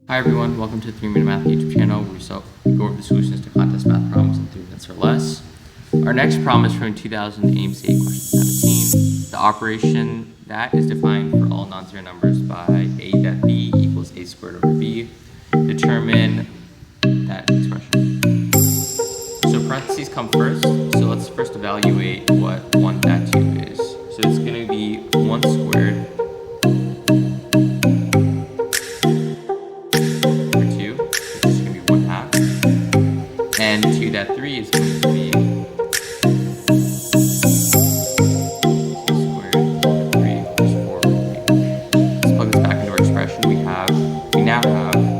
Hi everyone, welcome to the 3 Minute Math YouTube channel where we go over the solutions to contest math problems in 3 minutes or less. Our next problem is from 2000 AMC question 17. The operation that is defined for all non-zero numbers by a that b equals a squared over b. Determine that expression. So parentheses come first, so let's first evaluate what 1 that 2 is. So it's going to be 1 squared and 2 that 3 is going to be squared 3 plus 4 over 3. Let's plug this back into our expression. We now have